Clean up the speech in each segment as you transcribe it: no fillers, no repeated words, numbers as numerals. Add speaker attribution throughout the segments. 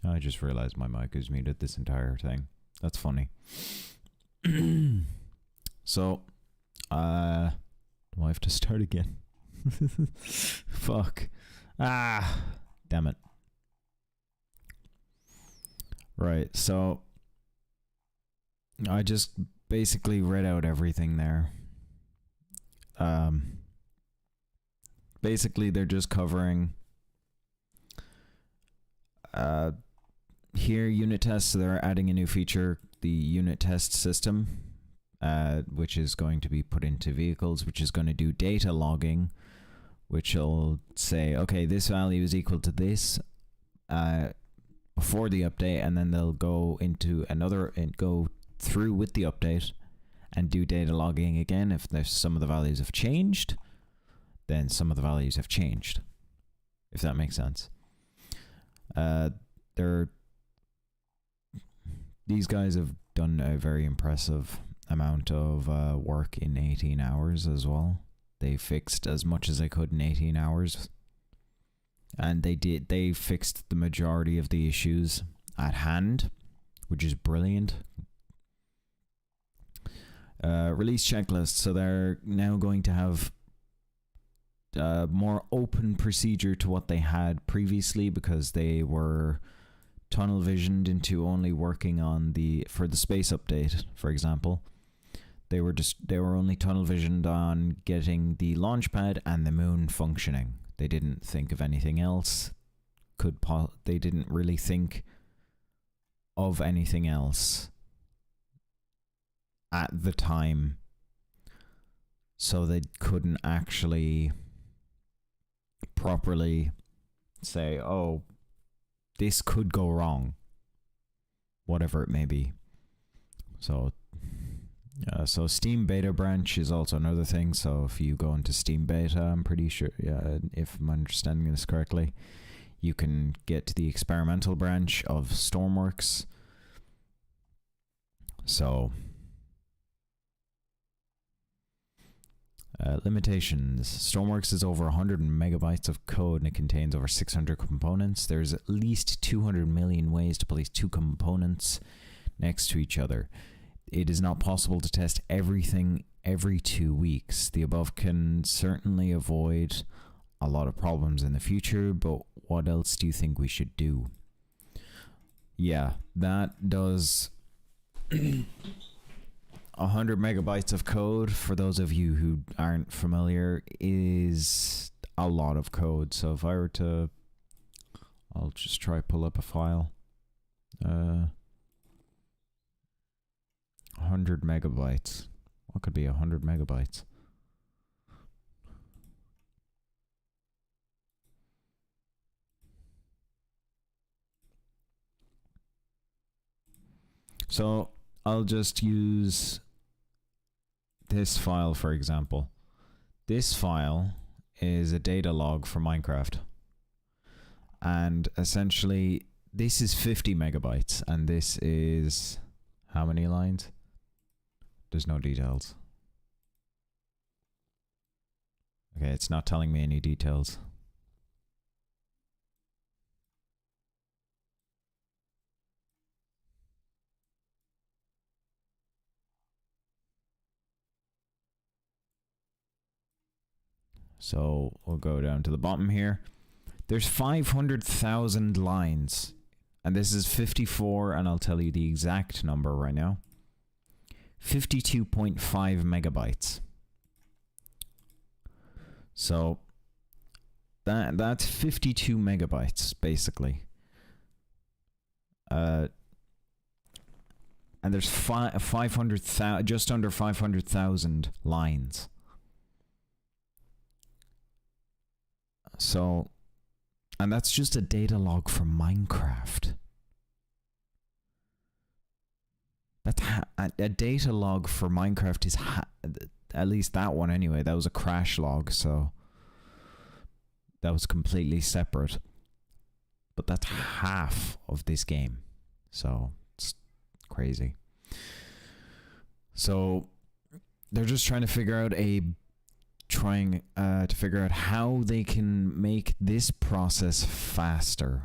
Speaker 1: I just realized my mic is muted this entire thing. That's funny. So, do I have to start again? Fuck. Damn it. Right, so I just basically read out everything there. Basically, they're just covering here unit tests. So they're adding a new feature, the unit test system, which is going to be put into vehicles, which is going to do data logging, which will say, okay, this value is equal to this before the update, and then they'll go into another and go through with the update and do data logging again. If there's some of the values have changed, then some of the values have changed, if that makes sense. These guys have done a very impressive amount of work in 18 hours as well. They fixed as much as they could in 18 hours. And they fixed the majority of the issues at hand, which is brilliant. Release checklist. So they're now going to have more open procedure to what they had previously, because they were tunnel visioned into only working on for the space update, for example. They were only tunnel visioned on getting the launch pad and the moon functioning. They didn't think of anything else. They didn't really think of anything else at the time, so they couldn't actually properly say, oh, this could go wrong, whatever it may be. So Steam Beta branch is also another thing. So if you go into Steam Beta, I'm pretty sure, if I'm understanding this correctly, you can get to the experimental branch of Stormworks. So limitations. Stormworks is over 100 megabytes of code and it contains over 600 components. There's at least 200 million ways to place two components next to each other. It is not possible to test everything every 2 weeks. The above can certainly avoid a lot of problems in the future, but what else do you think we should do? Yeah, that does 100 megabytes of code, for those of you who aren't familiar, is a lot of code. So if I were to, I'll just try pull up a file. 100 megabytes. What could be 100 megabytes? So I'll just use this file, for example. This file is a data log for Minecraft. And essentially, this is 50 megabytes. And this is how many lines? There's no details. Okay, it's not telling me any details. So we'll go down to the bottom here. There's 500,000 lines. And this is 54, and I'll tell you the exact number right now. 52.5 megabytes. So that's 52 megabytes, basically. And there's 500,000, just under 500,000 lines. So, and that's just a data log for Minecraft. That's a data log for Minecraft is at least that one anyway. That was a crash log, so that was completely separate. But that's half of this game, so it's crazy. So they're just trying to figure out how they can make this process faster,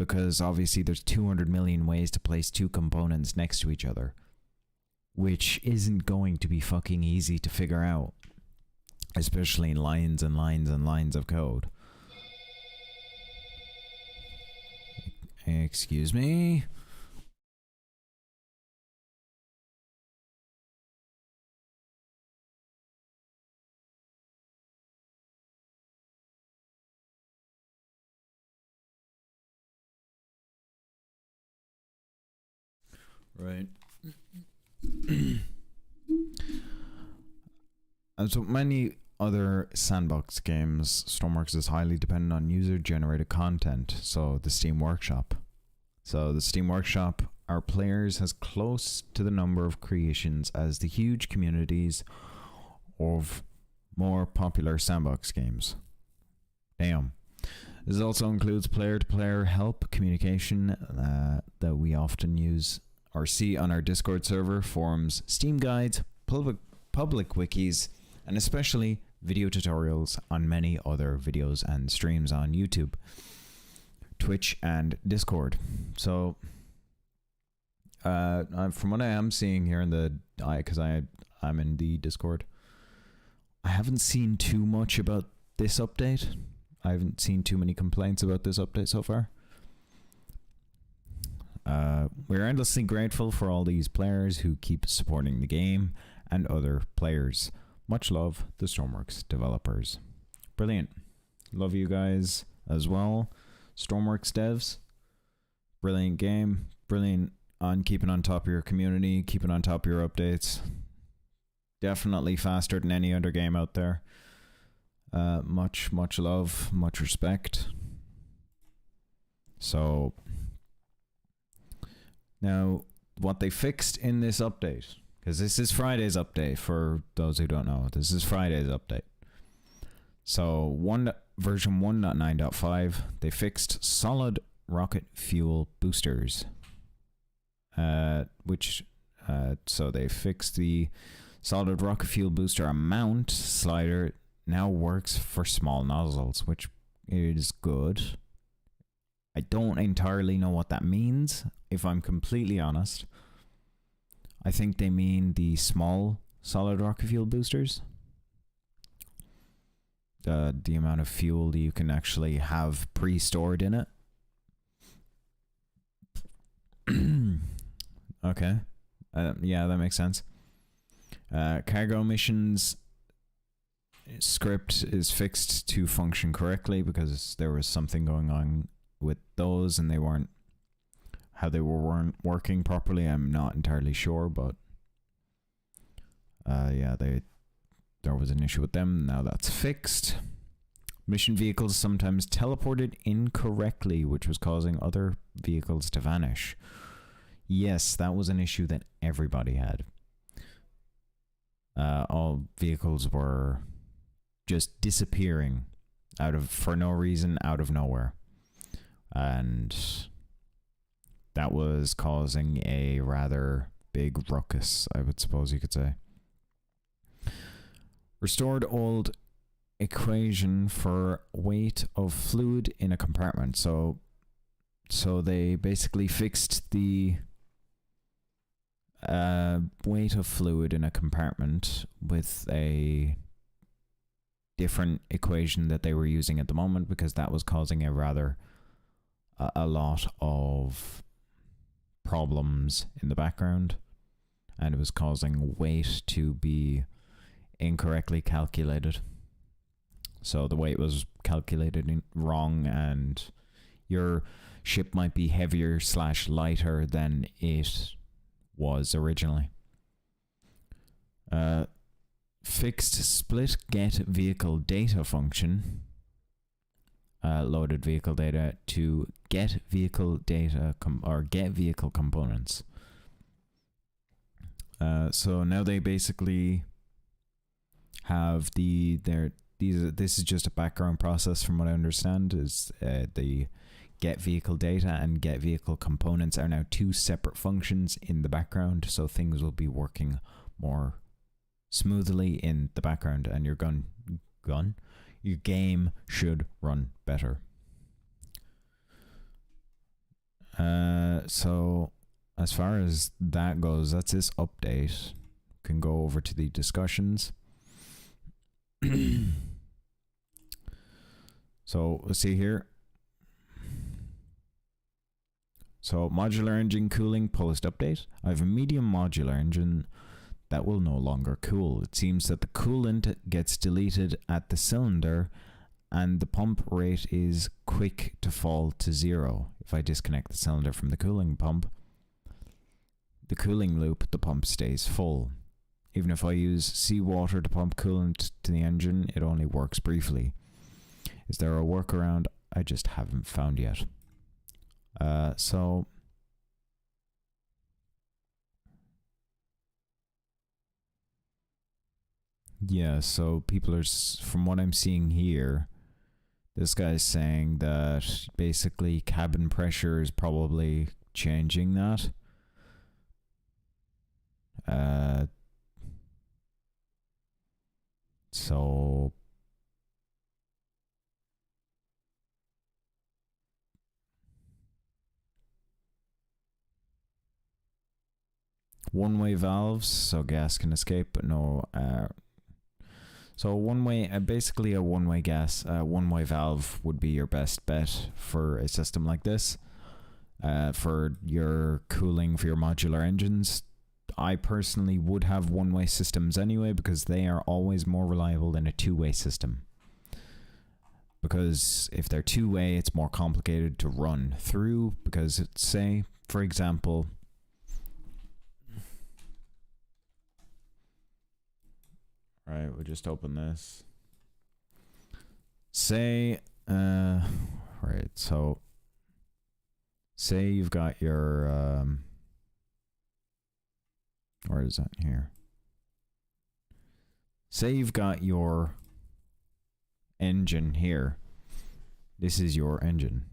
Speaker 1: because obviously there's 200 million ways to place two components next to each other, which isn't going to be fucking easy to figure out, especially in lines and lines and lines of code. Excuse me. Right. As with many other sandbox games, Stormworks is highly dependent on user-generated content, so the Steam Workshop. So the Steam Workshop, our players has close to the number of creations as the huge communities of more popular sandbox games. Damn. This also includes player-to-player help communication that we often use or see on our Discord server, forums, Steam guides, public wikis, and especially video tutorials on many other videos and streams on YouTube, Twitch, and Discord. So, from what I am seeing here in the, because I'm in the Discord, I haven't seen too much about this update. I haven't seen too many complaints about this update so far. We're endlessly grateful for all these players who keep supporting the game and other players. Much love, the Stormworks developers. Brilliant. Love you guys as well. Stormworks devs. Brilliant game. Brilliant on keeping on top of your community, keeping on top of your updates. Definitely faster than any other game out there. Much love, much respect. So, now, what they fixed in this update, because this is Friday's update for those who don't know. This is Friday's update. So, version 1.9.5, they fixed solid rocket fuel boosters. So they fixed the solid rocket fuel booster amount slider now works for small nozzles, which is good. I don't entirely know what that means, if I'm completely honest. I think they mean the small solid rocket fuel boosters. The amount of fuel that you can actually have pre-stored in it. Okay. Yeah, that makes sense. Cargo missions script is fixed to function correctly because there was something going on with those and they weren't working properly. I'm not entirely sure, but yeah, there was an issue with them. Now that's fixed. Mission vehicles sometimes teleported incorrectly, which was causing other vehicles to vanish. Yes, that was an issue that everybody had. All vehicles were just disappearing for no reason, out of nowhere. And that was causing a rather big ruckus, I would suppose you could say. Restored old equation for weight of fluid in a compartment. So they basically fixed the weight of fluid in a compartment with a different equation that they were using at the moment, because that was causing a lot of problems in the background, and it was causing weight to be incorrectly calculated. So the weight was calculated wrong, and your ship might be heavier / lighter than it was originally. Fixed split get vehicle data function. Loaded vehicle data to get vehicle data get vehicle components. So now they basically have this is just a background process from what I understand, is the get vehicle data and get vehicle components are now two separate functions in the background, so things will be working more smoothly in the background, and your game should run better. So as far as that goes, that's this update. Can go over to the discussions. So let's see here. So modular engine cooling post update. I have a medium modular engine that will no longer cool. It seems that the coolant gets deleted at the cylinder and the pump rate is quick to fall to 0. If I disconnect the cylinder from the cooling pump, the cooling loop, the pump stays full. Even if I use seawater to pump coolant to the engine, it only works briefly. Is there a workaround? I just haven't found yet. So yeah, so people are, from what I'm seeing here, this guy's saying that basically cabin pressure is probably changing that. So one-way valves, so gas can escape, but no. So one-way, basically a one-way one-way valve would be your best bet for a system like this. For your cooling for your modular engines, I personally would have one-way systems anyway, because they are always more reliable than a two-way system. Because if they're two-way, it's more complicated to run through, because it's, say, for example, right, we'll just open this. Say, right, so say you've got your, where is that here? Say you've got your engine here. This is your engine.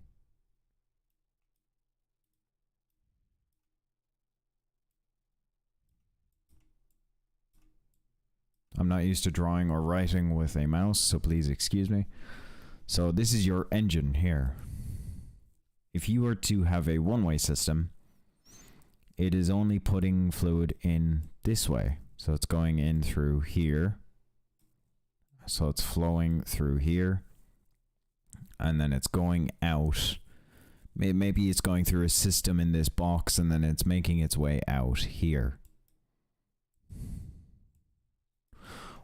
Speaker 1: I'm not used to drawing or writing with a mouse, so please excuse me. So this is your engine here. If you were to have a one-way system, it is only putting fluid in this way. So it's going in through here. So it's flowing through here. And then it's going out. Maybe it's going through a system in this box and then it's making its way out here.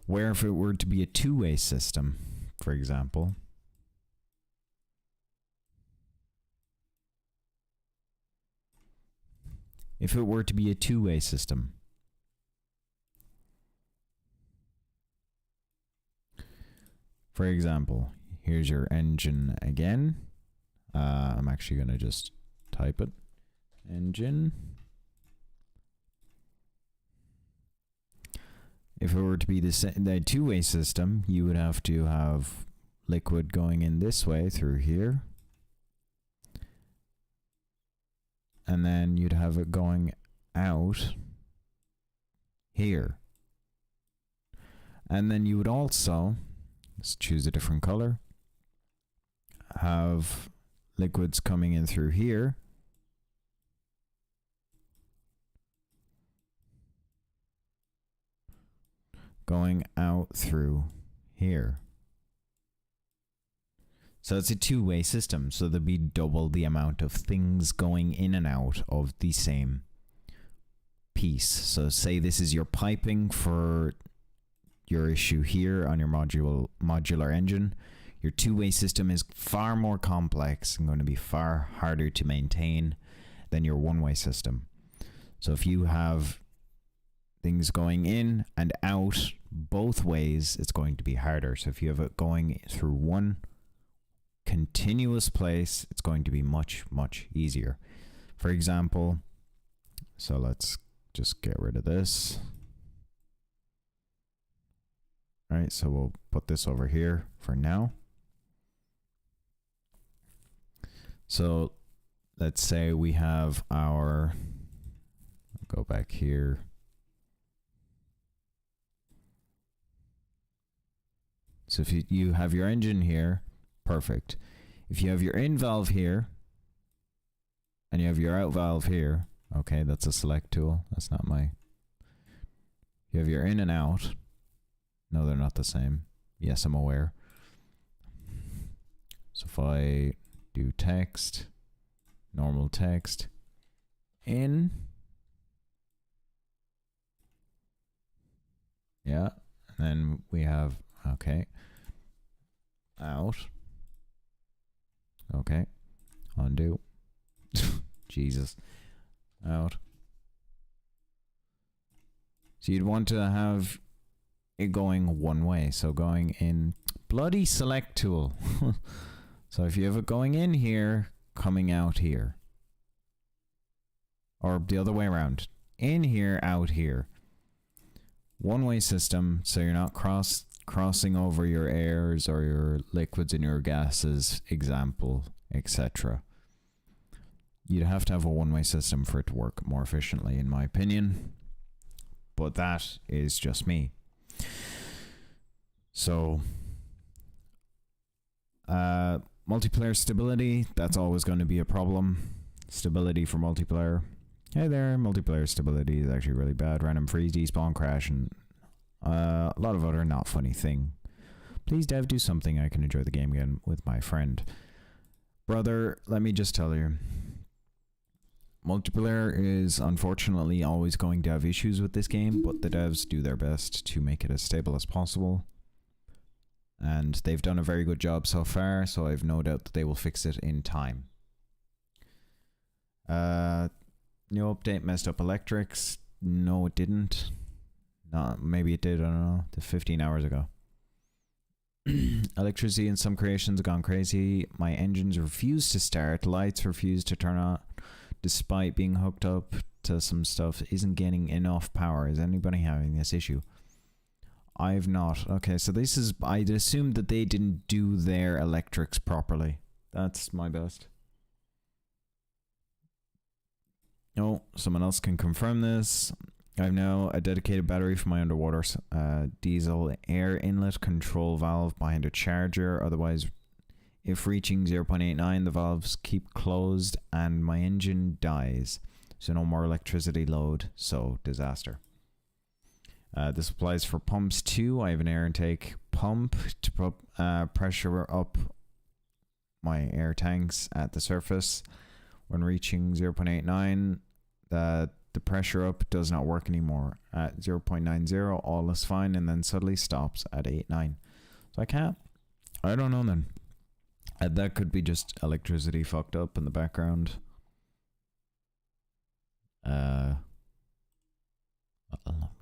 Speaker 1: Where if it were to be a two-way system, for example, if it were to be a two-way system, for example, here's your engine again. I'm actually going to just type it. Engine. If it were to be the two-way system, you would have to have liquid going in this way through here. And then you'd have it going out here. And then you would also, let's choose a different color, have liquids coming in through here. Going out through here. So it's a two-way system, so there'd be double the amount of things going in and out of the same piece. So say this is your piping for your issue here on your modular engine. Your two-way system is far more complex and going to be far harder to maintain than your one-way system. So if you have things going in and out both ways, it's going to be harder. So if you have it going through one continuous place, it's going to be much, much easier. For example, so let's just get rid of this. All right, so we'll put this over here for now. So let's say we have our, go back here. So if you have your engine here, perfect. If you have your in valve here, And you have your out valve here. Okay, that's a select tool. That's not my... You have your in and out. No, they're not the same. Yes, I'm aware. So if I do text, normal text, in. Yeah, and then we have, okay, out. Okay, undo. Jesus. Out. So you'd want to have it going one way. So going in, bloody select tool. So if you have it going in here, coming out here. Or the other way around. In here, out here. One-way system, so you're not crossing over your airs or your liquids and your gases, example, etc. You'd have to have a one-way system for it to work more efficiently, in my opinion. But that is just me. So, multiplayer stability, that's always going to be a problem. Stability for multiplayer. Hey there, multiplayer stability is actually really bad. Random freeze, despawn, crash, and a lot of other not funny thing. Please, dev, do something I can enjoy the game again with my friend. Brother, let me just tell you. Multiplayer is unfortunately always going to have issues with this game, but the devs do their best to make it as stable as possible. And they've done a very good job so far, so I have no doubt that they will fix it in time. New update messed up electrics. No, it didn't. No, maybe it did, I don't know. 15 hours ago. Electricity in some creations have gone crazy. My engines refuse to start. Lights refuse to turn on. Despite being hooked up to some stuff, isn't getting enough power. Is anybody having this issue? I've not. Okay, so this is... I'd assume that they didn't do their electrics properly. That's my best. No, someone else can confirm this. I have now a dedicated battery for my underwater diesel air inlet control valve behind a charger. Otherwise, if reaching 0.89, the valves keep closed and my engine dies. So no more electricity load, so disaster. This applies for pumps too. I have an air intake pump to put pressure up my air tanks at the surface. When reaching 0.89, the pressure up does not work anymore. At 0.90, all is fine, and then suddenly stops at 8.9. So I don't know then. That could be just electricity fucked up in the background.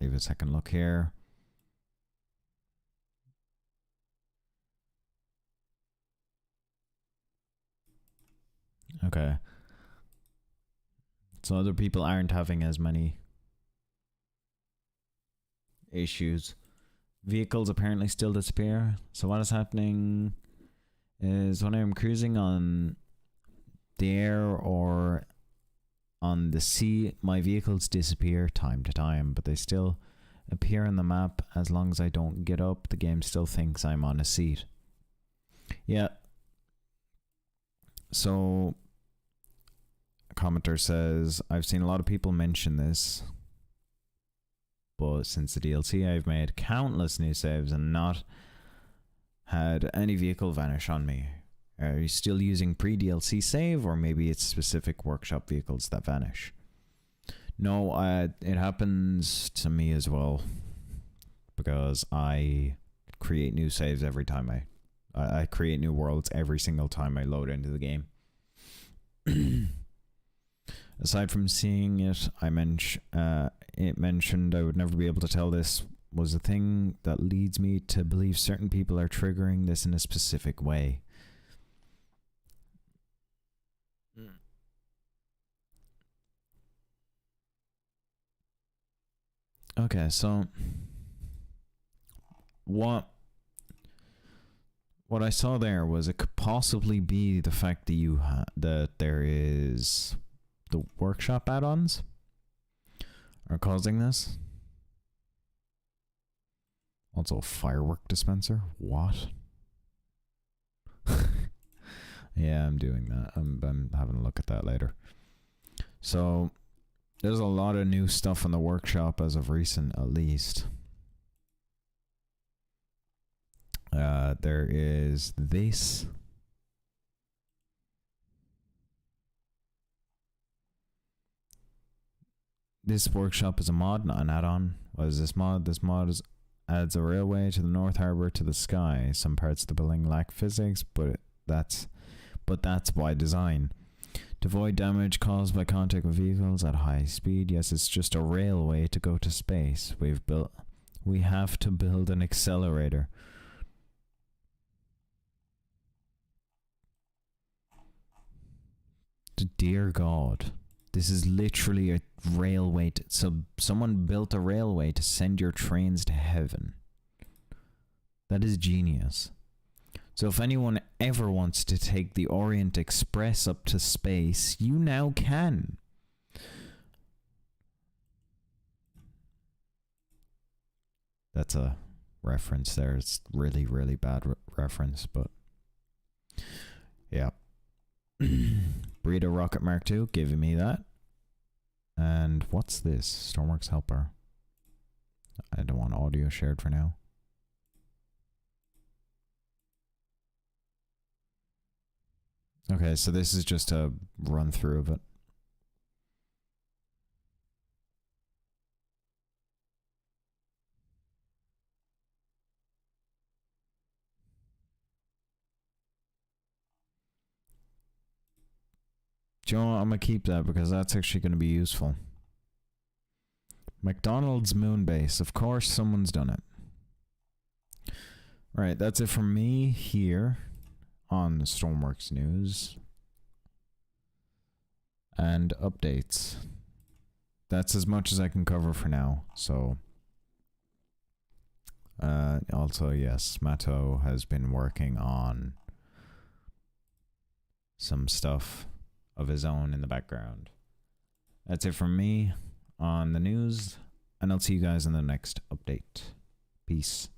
Speaker 1: Leave a second look here. Okay. So other people aren't having as many issues. Vehicles apparently still disappear. So what is happening is when I'm cruising on the air or on the sea, my vehicles disappear time to time, but they still appear on the map. As long as I don't get up, the game still thinks I'm on a seat. Yeah. So a commenter says, I've seen a lot of people mention this, but since the DLC I've made countless new saves and not had any vehicle vanish on me. Are you still using pre-DLC save, or maybe it's specific workshop vehicles that vanish? No, it happens to me as well, because I create new saves every time I create new worlds every single time I load into the game. Aside from seeing it, it mentioned I would never be able to tell this was a thing that leads me to believe certain people are triggering this in a specific way. Okay, so what I saw there was it could possibly be the fact that that there is the workshop add-ons are causing this. Also, firework dispenser. What? Yeah, I'm doing that. I'm having a look at that later. So there's a lot of new stuff in the workshop as of recent, at least. There is this. This workshop is a mod, not an add-on. What is this mod? This mod adds a railway to the North Harbour to the sky. Some parts of the building lack physics, but that's by design. To avoid damage caused by contact with vehicles at high speed. Yes, it's just a railway to go to space. We have to build an accelerator. Dear God. This is literally a railway. So someone built a railway to send your trains to heaven. That is genius. So if anyone ever wants to take the Orient Express up to space, you now can. That's a reference there. It's really, really bad reference, but yeah. Burrito Rocket Mark II, giving me that. And what's this? Stormworks Helper. I don't want audio shared for now. Okay, so this is just a run through of it. Do you know what? I'm going to keep that because that's actually going to be useful. McDonald's moon base. Of course, someone's done it. Alright, that's it from me here on the Stormworks news. And updates. That's as much as I can cover for now. So, also, yes, Matto has been working on some stuff of his own in the background. That's it from me on the news, and I'll see you guys in the next update. Peace.